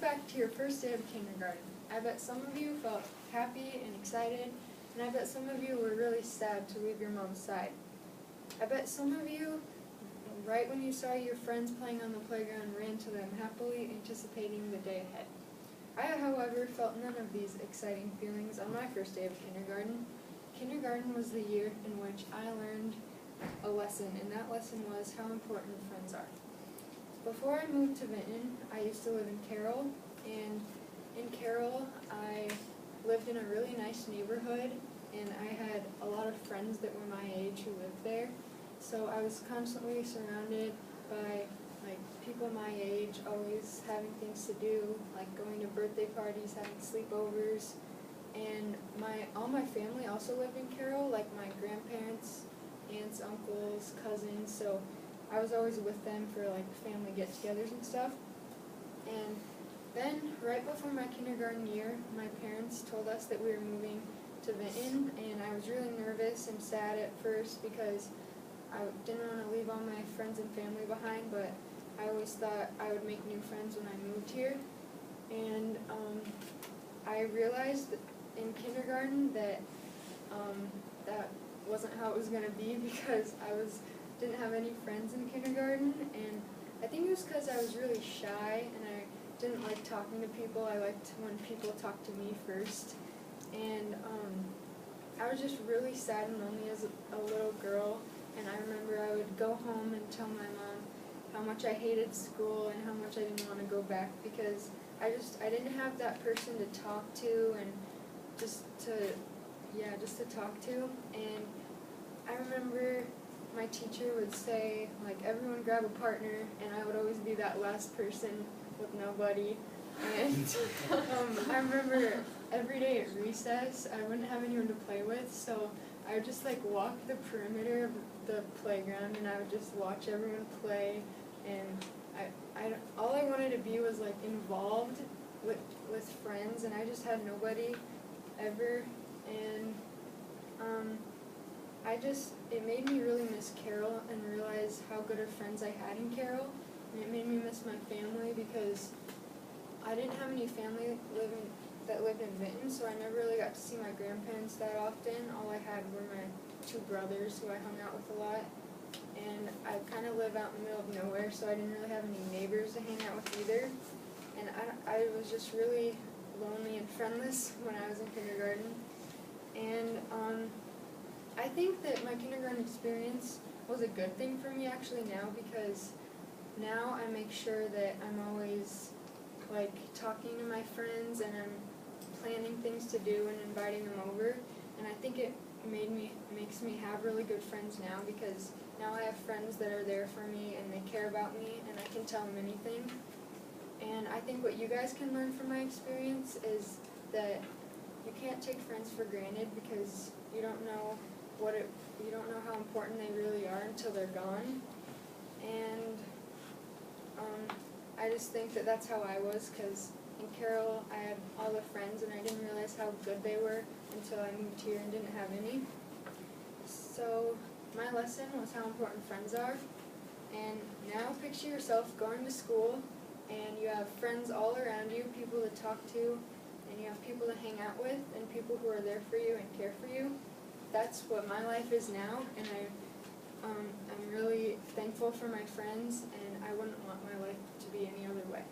back to your first day of kindergarten. I bet some of you felt happy and excited, and I bet some of you were really sad to leave your mom's side. I bet some of you, right when you saw your friends playing on the playground, ran to them happily, anticipating the day ahead. I, however, felt none of these exciting feelings on my first day of kindergarten. Kindergarten was the year in which I learned a lesson, and that lesson was how important friends are. Before I moved to Vinton, I used to live in Carroll, and in Carroll I lived in a really nice neighborhood, and I had a lot of friends that were my age who lived there. So I was constantly surrounded by people my age, always having things to do, like going to birthday parties, having sleepovers, and all my family also lived in Carroll, like my grandparents, aunts, uncles, cousins, so I was always with them for family get-togethers and stuff. And then, right before my kindergarten year, my parents told us that we were moving to Vinton, and I was really nervous and sad at first because I didn't want to leave all my friends and family behind, but I always thought I would make new friends when I moved here. And I realized in kindergarten that that wasn't how it was going to be because didn't have any friends in kindergarten, and I think it was because I was really shy and I didn't like talking to people. I liked when people talked to me first, and I was just really sad and lonely as a little girl, and I remember I would go home and tell my mom how much I hated school and how much I didn't want to go back because I didn't have that person to talk to and just to talk to. And I remember my teacher would say, everyone grab a partner, and I would always be that last person with nobody. And I remember every day at recess, I wouldn't have anyone to play with, so I would just walk the perimeter of the playground, and I would just watch everyone play, and all I wanted to be was involved with friends, and I just had nobody ever, and it made me really miss Carroll and realize how good of friends I had in Carroll, and it made me miss my family because I didn't have any family that lived in Vinton, so I never really got to see my grandparents that often. All I had were my two brothers who I hung out with a lot, and I kind of live out in the middle of nowhere, so I didn't really have any neighbors to hang out with either, and I was just really lonely and friendless when I was in kindergarten. And I think that my kindergarten experience was a good thing for me actually now, because now I make sure that I'm always talking to my friends and I'm planning things to do and inviting them over, and I think it makes me have really good friends now because now I have friends that are there for me and they care about me and I can tell them anything. And I think what you guys can learn from my experience is that you can't take friends for granted because you don't know how important they really are until they're gone. And I just think that that's how I was, because in Carroll I had all the friends and I didn't realize how good they were until I moved here and didn't have any. So my lesson was how important friends are. And now picture yourself going to school and you have friends all around you, people to talk to, and you have people to hang out with and people who are there for you and care for you. That's what my life is now, and I'm really thankful for my friends, and I wouldn't want my life to be any other way.